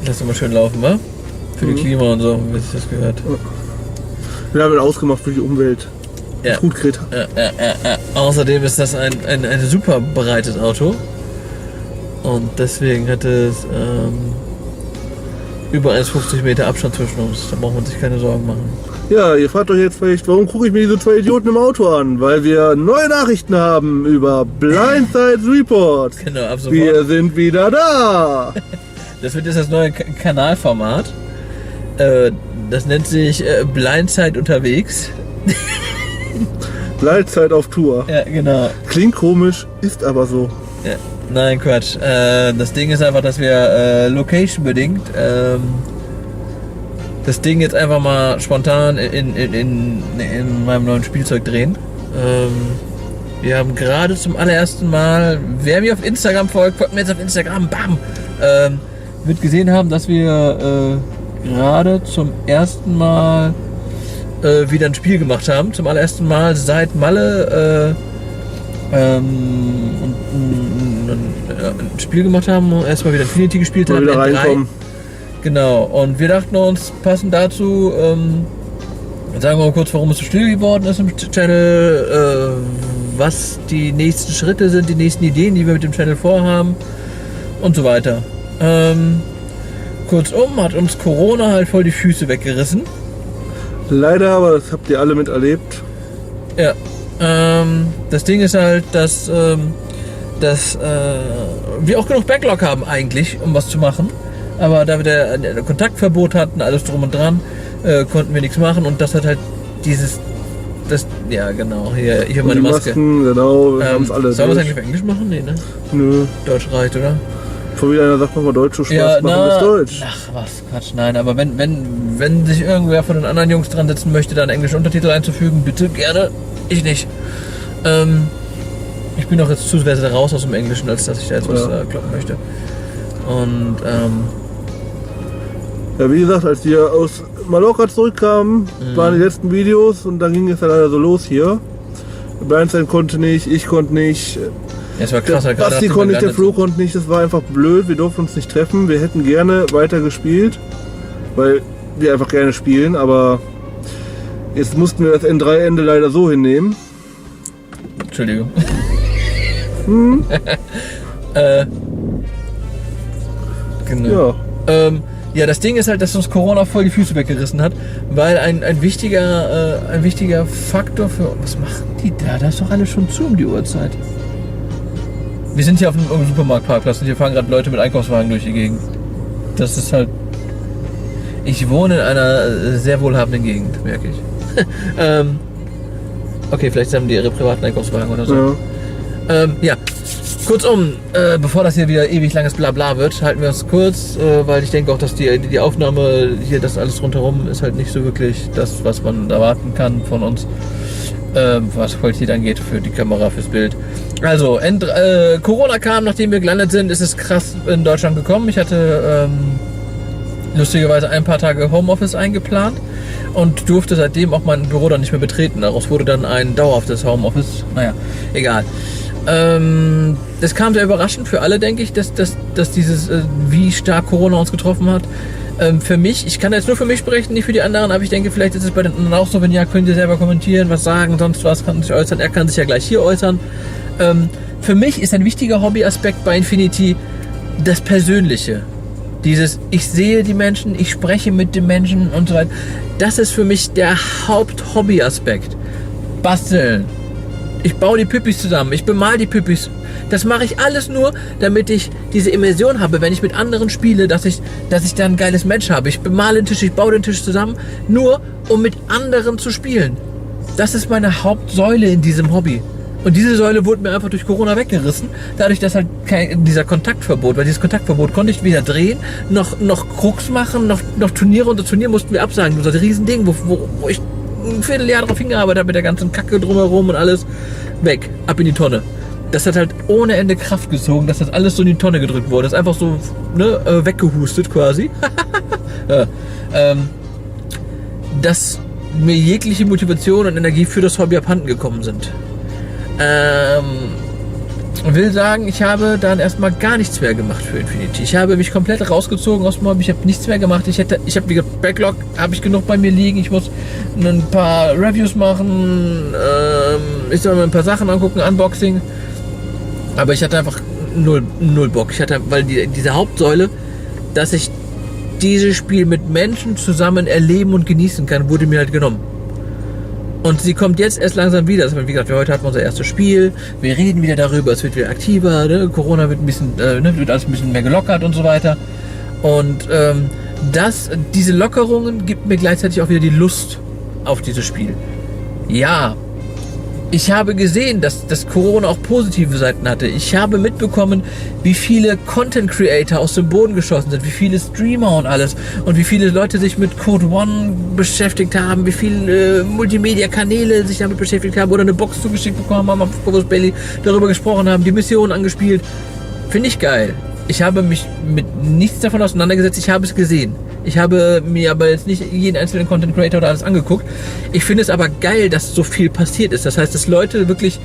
lässt du mal schön laufen, wa? Für die Klima und so, wie sich das gehört. Wir haben ihn ausgemacht für die Umwelt. Ja. Gut, Greta. Außerdem ist das ein super breites Auto. Und deswegen hat es über 1,50 Meter Abstand zwischen uns. Da braucht man sich keine Sorgen machen. Ja, ihr fragt euch jetzt vielleicht, warum gucke ich mir diese zwei Idioten im Auto an? Weil wir neue Nachrichten haben über Blindside Report. Genau, ab sofort. Wir sind wieder da. Das wird jetzt das neue Kanalformat. Das nennt sich Blindside unterwegs. Blindside auf Tour. Ja, genau. Klingt komisch, ist aber so. Ja. Nein, Quatsch. Das Ding ist einfach, dass wir location-bedingt das Ding jetzt einfach mal spontan in meinem neuen Spielzeug drehen. Wir haben gerade zum allerersten Mal, wer mir auf Instagram folgt mir jetzt auf Instagram, bam, wird gesehen haben, dass wir gerade zum ersten Mal wieder ein Spiel gemacht haben. Zum allerersten Mal seit Malle ein Spiel gemacht haben, erstmal wieder Infinity gespielt haben. Wieder reinkommen. Genau, und wir dachten uns, passend dazu, sagen wir mal kurz, warum es so still geworden ist im Channel, was die nächsten Schritte sind, die nächsten Ideen, die wir mit dem Channel vorhaben und so weiter. Kurzum hat uns Corona halt voll die Füße weggerissen. Leider, aber das habt ihr alle miterlebt. Ja, das Ding ist halt, dass wir auch genug Backlog haben eigentlich, um was zu machen. Aber da wir der Kontaktverbot hatten, alles drum und dran, konnten wir nichts machen. Und das hat halt ja genau, hier, ich habe meine Maske. Masken, genau, wir haben es alle. Sollen wir es eigentlich auf Englisch machen? Nee, ne? Nö. Deutsch reicht, oder? Vor wieder einer sagt, mach mal Deutsch, so Spaß, Ja, machen wir es Deutsch. Ach was, Quatsch, nein. Aber wenn sich irgendwer von den anderen Jungs dran setzen möchte, da einen englischen Untertitel einzufügen, bitte gerne. Ich nicht. Ich bin auch jetzt zu sehr raus aus dem Englischen, als dass ich da jetzt was kloppen möchte. Und ja, wie gesagt, als wir aus Mallorca zurückkamen, waren die letzten Videos und dann ging es dann leider so los hier. Blindside konnte nicht, ich konnte nicht. ja, es war krass, Basti konnte nicht, der Flo konnte nicht, das war einfach blöd, wir durften uns nicht treffen. Wir hätten gerne weiter gespielt, weil wir einfach gerne spielen, aber jetzt mussten wir das N3-Ende leider so hinnehmen. Entschuldigung. Genau. Ja. Ja, das Ding ist halt, dass uns Corona voll die Füße weggerissen hat, weil ein wichtiger Faktor für... Was machen die da? Da ist doch alles schon zu um die Uhrzeit. Wir sind hier auf einem Supermarktparkplatz und hier fahren gerade Leute mit Einkaufswagen durch die Gegend. Das ist halt... Ich wohne in einer sehr wohlhabenden Gegend, merke ich. Okay, vielleicht haben die ihre privaten Einkaufswagen oder so. Ja. Kurzum, bevor das hier wieder ewig langes Blabla wird, halten wir uns kurz, weil ich denke auch, dass die Aufnahme hier, das alles rundherum ist halt nicht so wirklich das, was man erwarten kann von uns, was Qualität angeht für die Kamera, fürs Bild. Also, Corona kam, nachdem wir gelandet sind, ist es krass in Deutschland gekommen. Ich hatte lustigerweise ein paar Tage Homeoffice eingeplant und durfte seitdem auch mein Büro dann nicht mehr betreten. Daraus wurde dann ein dauerhaftes Homeoffice. Naja, egal. Das kam sehr überraschend für alle, denke ich, dass dieses, wie stark Corona uns getroffen hat. Für mich, ich kann jetzt nur für mich sprechen, nicht für die anderen, aber ich denke, vielleicht ist es bei den anderen auch so, wenn ja, könnt ihr selber kommentieren, was sagen, sonst was, kann sich äußern, er kann sich ja gleich hier äußern. Für mich ist ein wichtiger Hobbyaspekt bei Infinity das Persönliche. Dieses, ich sehe die Menschen, ich spreche mit den Menschen und so weiter. Das ist für mich der Haupt-Hobbyaspekt. Basteln. Ich baue die Püppis zusammen, ich bemal die Püppis. Das mache ich alles nur, damit ich diese Immersion habe, wenn ich mit anderen spiele, dass ich da ein geiles Match habe. Ich bemale den Tisch, ich baue den Tisch zusammen, nur um mit anderen zu spielen. Das ist meine Hauptsäule in diesem Hobby. Und diese Säule wurde mir einfach durch Corona weggerissen, dadurch, dass halt dieser Kontaktverbot, weil dieses Kontaktverbot konnte ich weder drehen, noch Krux machen, noch Turniere, und das Turnier mussten wir absagen. Das ist ein Riesending, wo ich ein Vierteljahr drauf hingearbeitet habe mit der ganzen Kacke drumherum und alles weg, ab in die Tonne. Das hat halt ohne Ende Kraft gezogen, dass das alles so in die Tonne gedrückt wurde. Das ist einfach so weggehustet quasi. Dass mir jegliche Motivation und Energie für das Hobby abhanden gekommen sind. will sagen, ich habe dann erstmal gar nichts mehr gemacht für Infinity. Ich habe mich komplett rausgezogen aus dem Hobby, ich habe nichts mehr gemacht. Ich habe wie gesagt, Backlog habe ich genug bei mir liegen. Ich muss ein paar Reviews machen, ich soll mir ein paar Sachen angucken, Unboxing. Aber ich hatte einfach null Bock. Weil diese Hauptsäule, dass ich dieses Spiel mit Menschen zusammen erleben und genießen kann, wurde mir halt genommen. Und sie kommt jetzt erst langsam wieder. Also, wie gesagt, heute hatten wir unser erstes Spiel. Wir reden wieder darüber, es wird wieder aktiver. Ne? Corona wird ein bisschen, wird alles ein bisschen mehr gelockert und so weiter. Und diese Lockerungen gibt mir gleichzeitig auch wieder die Lust auf dieses Spiel. Ja, ich habe gesehen, dass Corona auch positive Seiten hatte. Ich habe mitbekommen, wie viele Content Creator aus dem Boden geschossen sind, wie viele Streamer und alles und wie viele Leute sich mit Code One beschäftigt haben, wie viele Multimedia-Kanäle sich damit beschäftigt haben oder eine Box zugeschickt bekommen haben, auf Corvus Belly darüber gesprochen haben, die Mission angespielt. Finde ich geil. Ich habe mich mit nichts davon auseinandergesetzt, ich habe es gesehen. Ich habe mir aber jetzt nicht jeden einzelnen Content Creator oder alles angeguckt. Ich finde es aber geil, dass so viel passiert ist. Das heißt, dass Leute wirklich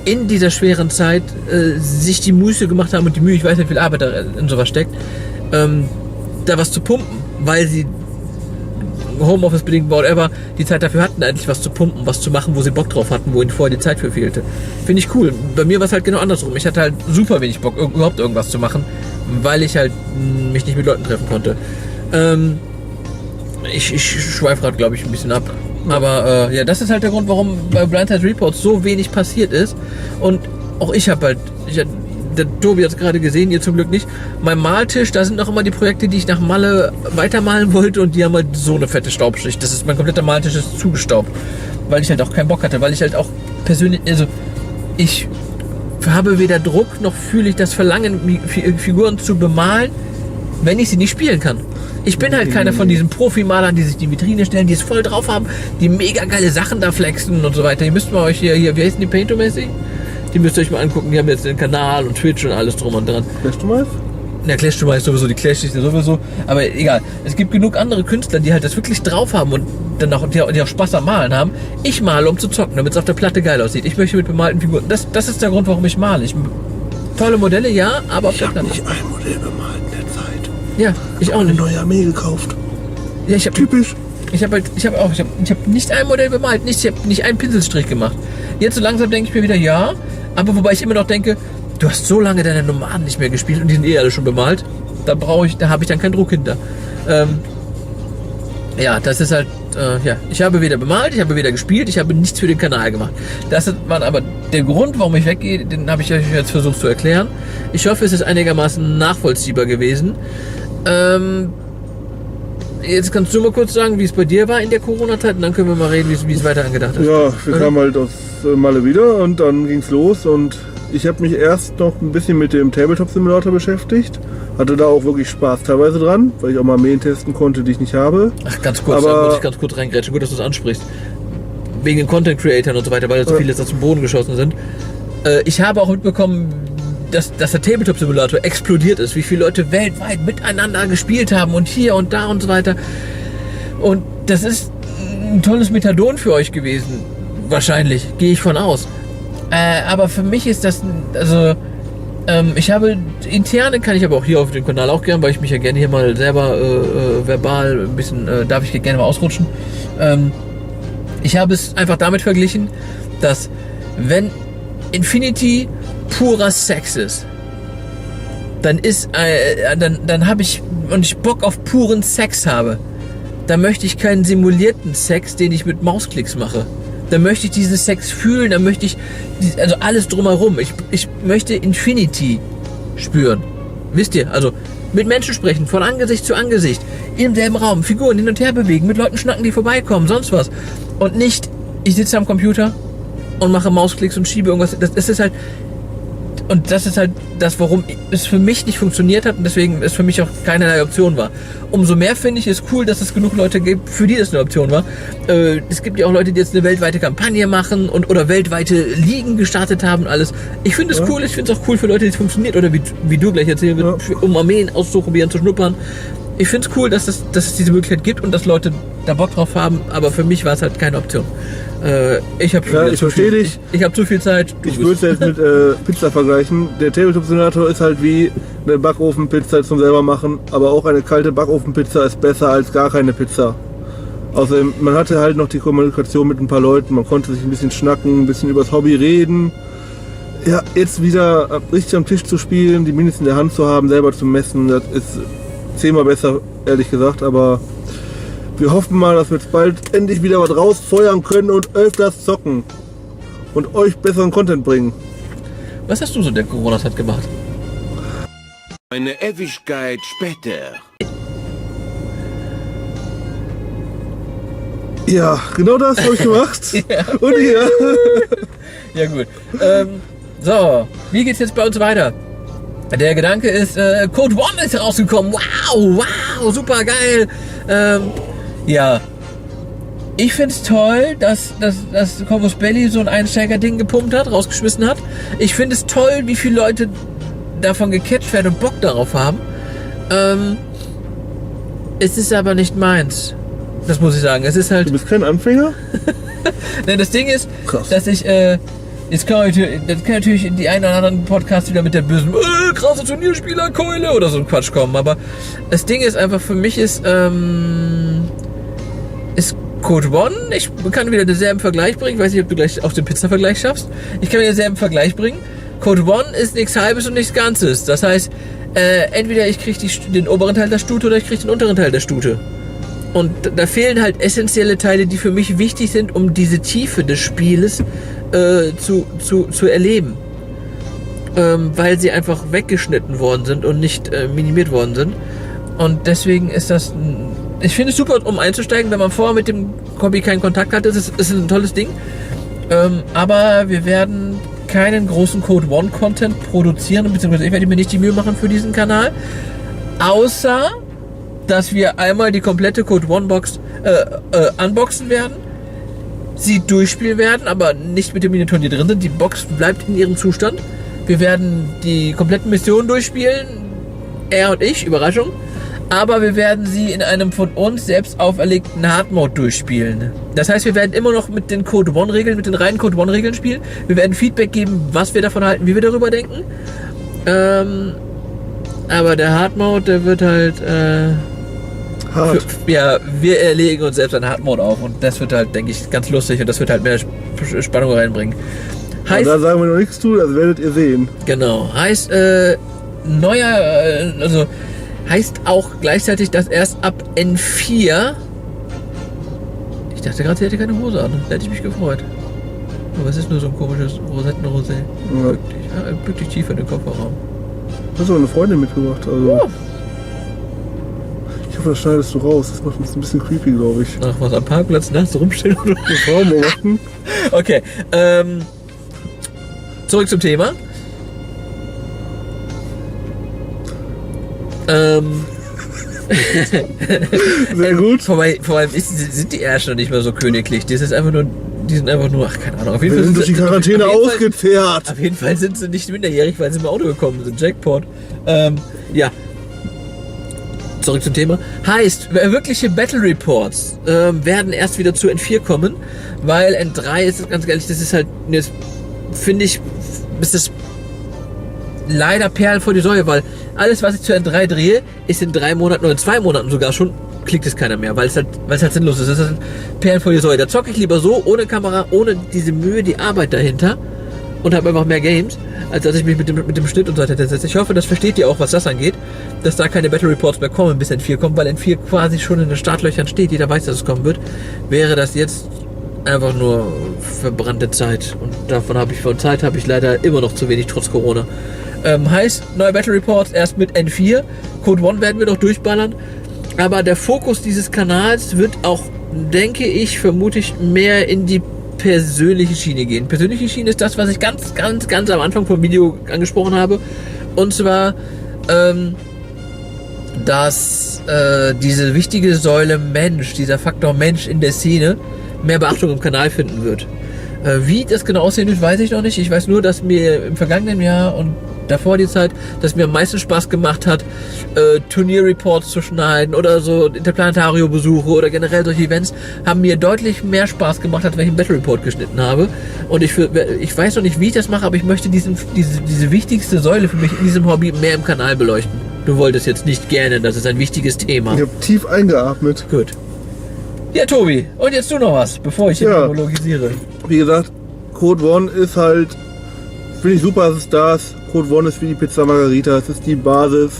in dieser schweren Zeit sich die Muße gemacht haben und die Mühe, ich weiß nicht, wie viel Arbeit da in sowas steckt, da was zu pumpen, weil sie Homeoffice bedingt, whatever, die Zeit dafür hatten, eigentlich was zu pumpen, was zu machen, wo sie Bock drauf hatten, wo ihnen vorher die Zeit für fehlte. Finde ich cool. Bei mir war es halt genau andersrum. Ich hatte halt super wenig Bock, überhaupt irgendwas zu machen, weil ich halt mich nicht mit Leuten treffen konnte. Ich schweife gerade, glaube ich, ein bisschen ab. Aber ja, das ist halt der Grund, warum bei Blindside Reports so wenig passiert ist. Und auch der Tobi hat es gerade gesehen, ihr zum Glück nicht. Mein Maltisch, da sind noch immer die Projekte, die ich nach Malle weitermalen wollte und die haben halt so eine fette Staubschicht. Das ist, mein kompletter Maltisch ist zugestaubt, weil ich halt auch keinen Bock hatte, weil ich halt auch persönlich, also ich habe weder Druck noch fühle ich das Verlangen, Figuren zu bemalen, wenn ich sie nicht spielen kann. Ich bin halt keiner von diesen Profimalern, die sich die Vitrine stellen, die es voll drauf haben, die mega geile Sachen da flexen und so weiter. Ihr müsst mal euch hier wie heißen die Paintomacy? Die müsst ihr euch mal angucken, die haben jetzt den Kanal und Twitch und alles drum und dran. Clash to Mice? Ja, Clash to Mice sowieso, die Clash ist ja sowieso. Aber egal, es gibt genug andere Künstler, die halt das wirklich drauf haben und dann auch, die auch Spaß am Malen haben. Ich male, um zu zocken, damit es auf der Platte geil aussieht. Ich möchte mit bemalten Figuren. Das ist der Grund, warum ich male. Tolle Modelle, ja, aber auf der Platte. Ich habe nicht ein Modell bemalt in der Zeit. Ja, ich auch nicht. Eine neue Armee gekauft. Ja, typisch. Ich habe nicht ein Modell bemalt, ich habe nicht einen Pinselstrich gemacht. Jetzt so langsam denke ich mir wieder, ja, aber wobei ich immer noch denke, du hast so lange deine Nomaden nicht mehr gespielt und die sind alle schon bemalt. Da habe ich dann keinen Druck hinter. Ja, das ist halt, ja, ich habe weder bemalt, ich habe weder gespielt, ich habe nichts für den Kanal gemacht. Das war aber der Grund, warum ich weggehe, den habe ich euch jetzt versucht zu erklären. Ich hoffe, es ist einigermaßen nachvollziehbar gewesen. Jetzt kannst du mal kurz sagen, wie es bei dir war in der Corona-Zeit und dann können wir mal reden, wie es weiter angedacht ist. Ja, wir kamen halt aus Malle wieder und dann ging es los und ich habe mich erst noch ein bisschen mit dem Tabletop-Simulator beschäftigt. Hatte da auch wirklich Spaß teilweise dran, weil ich auch mal Armeen testen konnte, die ich nicht habe. Ach, ganz kurz, da muss ich ganz kurz reingrätschen. Gut, dass du es ansprichst. Wegen den Content-Creatern und so weiter, weil da so viele jetzt aus dem Boden geschossen sind. Ich habe auch mitbekommen, dass der Tabletop-Simulator explodiert ist, wie viele Leute weltweit miteinander gespielt haben und hier und da und so weiter. Und das ist ein tolles Methadon für euch gewesen. Wahrscheinlich, gehe ich von aus. Aber für mich ist das, also ich habe interne, kann ich aber auch hier auf dem Kanal auch gern, weil ich mich ja gerne hier mal selber verbal ein bisschen, darf ich gerne mal ausrutschen. Ich habe es einfach damit verglichen, dass wenn Infinity purer Sex ist, dann habe ich, und ich Bock auf puren Sex habe, dann möchte ich keinen simulierten Sex, den ich mit Mausklicks mache. Dann möchte ich diesen Sex fühlen, dann möchte ich, also alles drumherum. Ich möchte Infinity spüren. Wisst ihr? Also mit Menschen sprechen, von Angesicht zu Angesicht, im selben Raum, Figuren hin und her bewegen, mit Leuten schnacken, die vorbeikommen, sonst was. Und nicht, ich sitze am Computer und mache Mausklicks und schiebe irgendwas. Das ist halt, und das ist halt das, warum es für mich nicht funktioniert hat und deswegen es für mich auch keinerlei Option war. Umso mehr finde ich es cool, dass es genug Leute gibt, für die es eine Option war. Es gibt ja auch Leute, die jetzt eine weltweite Kampagne machen oder weltweite Ligen gestartet haben, alles. Ich finde es cool, ich finde es auch cool für Leute, die es funktioniert oder wie du gleich erzählen willst, um Armeen auszuprobieren, zu schnuppern. Ich finde es cool, dass es diese Möglichkeit gibt und dass Leute da Bock drauf haben, aber für mich war es halt keine Option. Ich habe Ja, ich verstehe dich. Ich habe zu viel Zeit. Ich würde es jetzt mit Pizza vergleichen. Der Tabletop-Simulator ist halt wie eine Backofenpizza zum selber machen, aber auch eine kalte Backofenpizza ist besser als gar keine Pizza. Außerdem, man hatte halt noch die Kommunikation mit ein paar Leuten, man konnte sich ein bisschen schnacken, ein bisschen übers Hobby reden. Ja, jetzt wieder richtig am Tisch zu spielen, die Minis in der Hand zu haben, selber zu messen, das ist 10-mal besser, ehrlich gesagt, aber wir hoffen mal, dass wir jetzt bald endlich wieder was rausfeuern können und öfters zocken und euch besseren Content bringen. Was hast du so in der Corona-Zeit gemacht? Eine Ewigkeit später. Ja, genau das habe ich gemacht. Ja. Und ihr? Ja gut. So, wie geht's jetzt bei uns weiter? Der Gedanke ist, Code One ist rausgekommen. Wow, super geil. Ja. Ich find's toll, dass Corvus Belli so ein Einsteiger-Ding gepumpt hat, rausgeschmissen hat. Ich finde es toll, wie viele Leute davon gecatcht werden und Bock darauf haben. Es ist aber nicht meins. Das muss ich sagen. Es ist halt. Du bist kein Anfänger? Nein, das Ding ist, Krass. dass ich, jetzt kann natürlich in die einen oder anderen Podcasts wieder mit der bösen, krasse Turnierspielerkeule oder so ein Quatsch kommen. Aber das Ding ist einfach, für mich ist Code One, ich kann wieder denselben Vergleich bringen. Ich weiß nicht, ob du gleich auch den Pizza-Vergleich schaffst. Ich kann wieder denselben Vergleich bringen. Code One ist nichts Halbes und nichts Ganzes. Das heißt, entweder ich kriege den oberen Teil der Stute oder ich kriege den unteren Teil der Stute. Und da fehlen halt essentielle Teile, die für mich wichtig sind, um diese Tiefe des Spieles zu erleben. Weil sie einfach weggeschnitten worden sind und nicht minimiert worden sind. Und deswegen ist das, ich finde es super, um einzusteigen, wenn man vorher mit dem Hobby keinen Kontakt hat. Es ist ein tolles Ding. Aber wir werden keinen großen Code One Content produzieren, beziehungsweise ich werde mir nicht die Mühe machen für diesen Kanal. Außer dass wir einmal die komplette Code One Box unboxen werden, sie durchspielen werden, aber nicht mit dem Miniturnier drin sind. Die Box bleibt in ihrem Zustand. Wir werden die kompletten Missionen durchspielen, er und ich, Überraschung, aber wir werden sie in einem von uns selbst auferlegten Hard Mode durchspielen. Das heißt, wir werden immer noch mit den Code One Regeln, mit den reinen Code One Regeln spielen. Wir werden Feedback geben, was wir davon halten, wie wir darüber denken. Aber der Hard Mode, der wird halt Hart. wir erlegen uns selbst einen Hard Mode auf und das wird halt, denke ich, ganz lustig und das wird halt mehr Spannung reinbringen. Und da sagen wir noch nichts zu, das werdet ihr sehen. Genau. Heißt, heißt auch gleichzeitig, dass erst ab N4. Ich dachte gerade, sie hätte keine Hose an. Da hätte ich mich gefreut. Aber es ist nur so ein komisches Rosettenrosé. Ja. Bück dich tief in den Kofferraum. Du hast auch eine Freundin mitgebracht. Also. Ich hoffe, das schneidest du raus. Das macht uns ein bisschen creepy, glaube ich. Ach, was am Parkplatz nachts rumstehen oder? Die Frau beobachten. Okay. Zurück zum Thema. Sehr gut. Vor allem sind die Ärsche noch nicht mehr so königlich. Die sind einfach nur, ach, keine Ahnung. Auf jeden Wir Fall sind durch die Quarantäne ausgezehrt. Auf jeden Fall sind sie nicht minderjährig, weil sie im Auto gekommen sind. Jackpot. Ja. Zurück zum Thema. Heißt, wirkliche Battle Reports werden erst wieder zu N4 kommen, weil N3 ist, ganz ehrlich, das ist halt, finde ich, ist das leider Perlen vor die Säue, weil alles, was ich zu N3 drehe, ist in 3 Monaten oder in 2 Monaten sogar schon, klickt es keiner mehr, weil es halt sinnlos ist. Das ist halt Perlen vor die Säue. Da zocke ich lieber so, ohne Kamera, ohne diese Mühe, die Arbeit dahinter und habe einfach mehr Games, als dass ich mich mit dem Schnitt und so weiter setze. Ich hoffe, das versteht ihr auch, was das angeht, dass da keine Battle Reports mehr kommen, bis N4 kommt, weil N4 quasi schon in den Startlöchern steht. Jeder weiß, dass es kommen wird. Wäre das jetzt einfach nur verbrannte Zeit. Und von Zeit habe ich leider immer noch zu wenig, trotz Corona. Heißt, neue Battle Reports erst mit N4. Code One werden wir noch durchballern. Aber der Fokus dieses Kanals wird auch, denke ich, vermutlich mehr in die persönliche Schiene gehen. Persönliche Schiene ist das, was ich ganz am Anfang vom Video angesprochen habe. Und zwar, dass diese wichtige Säule Mensch, dieser Faktor Mensch in der Szene, mehr Beachtung im Kanal finden wird. Wie das genau aussehen wird, weiß ich noch nicht. Ich weiß nur, dass mir im vergangenen Jahr und davor die Zeit, dass mir am meisten Spaß gemacht hat, Turnierreports zu schneiden oder so Interplanetario-Besuche oder generell solche Events, haben mir deutlich mehr Spaß gemacht, als wenn ich einen Battle Report geschnitten habe. Und ich weiß noch nicht, wie ich das mache, aber ich möchte diese wichtigste Säule für mich in diesem Hobby mehr im Kanal beleuchten. Du wolltest jetzt nicht gerne, das ist ein wichtiges Thema. Ich habe tief eingeatmet. Gut. Ja, Tobi, und jetzt du noch was, bevor ich hier monologisiere. Wie gesagt, Code One ist halt, finde ich super, dass es da ist. Code One ist wie die Pizza Margherita, es ist die Basis.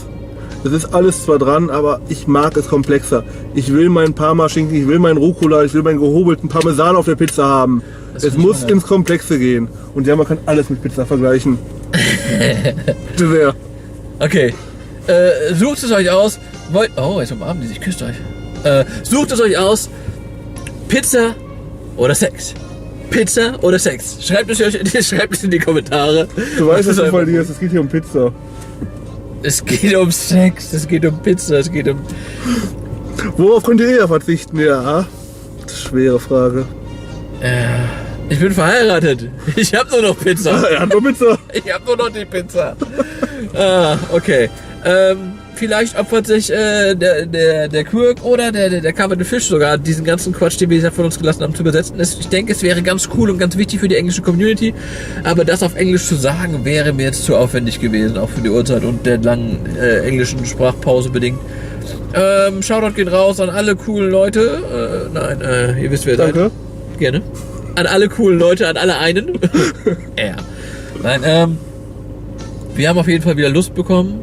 Es ist alles zwar dran, aber ich mag es komplexer. Ich will meinen Parmaschinken, ich will meinen Rucola, ich will meinen gehobelten Parmesan auf der Pizza haben. Es muss ins Komplexe gehen. Und ja, man kann alles mit Pizza vergleichen. Bitte sehr. Okay. Sucht es euch aus. Jetzt umarmen die sich, küsst euch. Sucht es euch aus. Pizza oder Sex? Pizza oder Sex? Schreibt es in die Kommentare. Du weißt, was du verlierst. Es geht hier um Pizza. Es geht um Sex, es geht um Pizza, es geht um... Worauf könnt ihr eher verzichten? Ja, das ist eine schwere Frage. Ich bin verheiratet. Ich habe nur noch Pizza. Er hat nur Pizza. Ich habe nur noch die Pizza. Okay. Vielleicht opfert sich der Kirk oder der Covered Fish sogar diesen ganzen Quatsch, den wir von uns gelassen haben, zu übersetzen. Ich denke, es wäre ganz cool und ganz wichtig für die englische Community, aber das auf Englisch zu sagen, wäre mir jetzt zu aufwendig gewesen, auch für die Uhrzeit und der langen englischen Sprachpause bedingt. Shoutout geht raus an alle coolen Leute. Ihr wisst, wer ihr seid. Danke. Gerne. An alle coolen Leute, an alle einen. Ja. Nein, wir haben auf jeden Fall wieder Lust bekommen.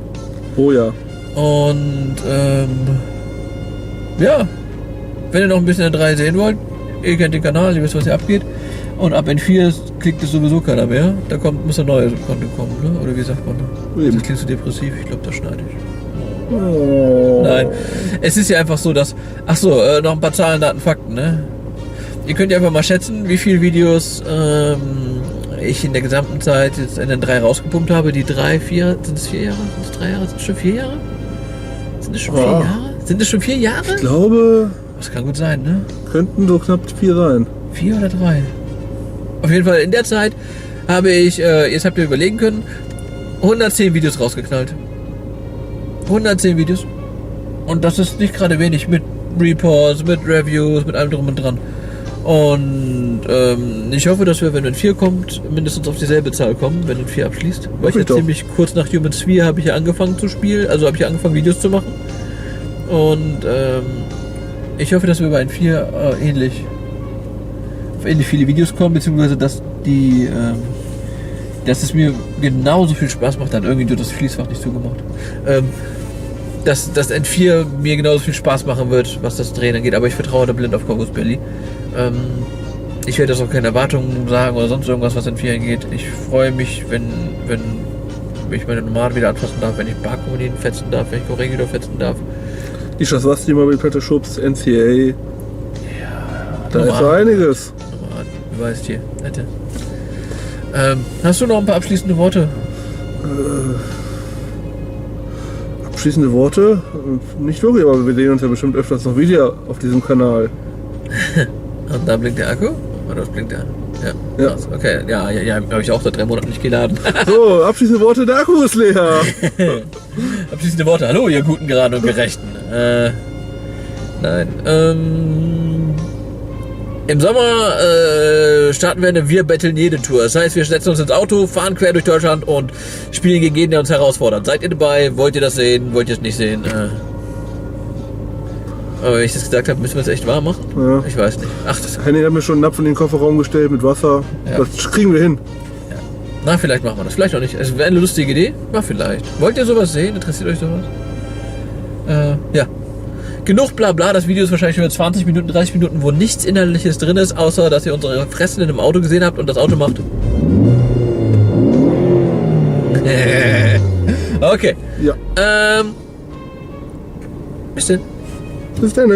Oh ja. Und ja, wenn ihr noch ein bisschen in 3 sehen wollt, ihr kennt den Kanal, ihr wisst, was hier abgeht. Und ab in 4 klickt es sowieso keiner mehr. Da muss ein neues Content kommen, ne? Oder wie sagt man? Das klingt so depressiv, ich glaube, das schneide ich. Oh. Nein, es ist ja einfach so, dass... Achso, noch ein paar Zahlen, Daten, Fakten, ne? Ihr könnt ja einfach mal schätzen, wie viele Videos ich in der gesamten Zeit jetzt in den 3 rausgepumpt habe. Die 3, 4, sind es 4 Jahre? Sind es 3 Jahre? Sind es schon 4 Jahre? Sind es schon 4 Jahre? Sind es schon 4 Jahre? Ich glaube, Das kann gut sein, ne? könnten so knapp 4 sein. 4 oder 3? Auf jeden Fall in der Zeit habe ich, jetzt habt ihr überlegen können, 110 Videos rausgeknallt. 110 Videos. Und das ist nicht gerade wenig mit Reports, mit Reviews, mit allem drum und dran. Und ich hoffe, dass wir, wenn in 4 kommt, mindestens auf dieselbe Zahl kommen, wenn in 4 abschließt. Weil ich ja ziemlich kurz nach Humans 4 habe ich ja angefangen zu spielen, also habe ich angefangen Videos zu machen. Und ich hoffe, dass wir bei in 4 ähnlich viele Videos kommen, beziehungsweise dass dass es mir genauso viel Spaß macht, dann irgendwie durch das Fließfach nicht zugemacht. Dass N4 mir genauso viel Spaß machen wird, was das Drehen angeht, aber ich vertraue da blind auf Corvus Belli. Ich werde das auch keine Erwartungen sagen oder sonst irgendwas, was N4 angeht. Ich freue mich, wenn ich meine Nomaden wieder anfassen darf, wenn ich Barkonien fetzen darf, wenn ich Corregidor fetzen darf. Die Schaswasti mal mit Platte Schubs, NCA. Ja, Da ist so einiges. Nomaden, du weißt hier, nette. Hast du noch ein paar abschließende Worte? Abschließende Worte? Nicht wirklich, aber wir sehen uns ja bestimmt öfters noch wieder auf diesem Kanal. Und da blinkt der Akku? Oder was blinkt der? Ja. Ja. Krass. Okay, ja, habe ich auch seit 3 Monaten nicht geladen. So, abschließende Worte, der Akku ist leer. Abschließende Worte. Hallo, ihr guten, geraden und gerechten. Nein. Im Sommer starten wir eine Wir betteln jede Tour. Das heißt, wir setzen uns ins Auto, fahren quer durch Deutschland und spielen gegen jeden, der uns herausfordert. Seid ihr dabei? Wollt ihr das sehen? Wollt ihr es nicht sehen? Aber wenn ich das gesagt habe, müssen wir es echt wahr machen? Ja. Ich weiß nicht. Ach, das... Henning hat mir schon einen Napf in den Kofferraum gestellt mit Wasser. Ja. Das kriegen wir hin. Na, vielleicht machen wir das. Vielleicht auch nicht. Es wäre eine lustige Idee. Na, vielleicht. Wollt ihr sowas sehen? Interessiert euch sowas? Ja. Genug Blabla. Das Video ist wahrscheinlich über 20 Minuten, 30 Minuten, wo nichts Inhaltliches drin ist, außer dass ihr unsere Fressen in einem Auto gesehen habt und das Auto macht. Okay. Ja. Bis denn. Bis dann.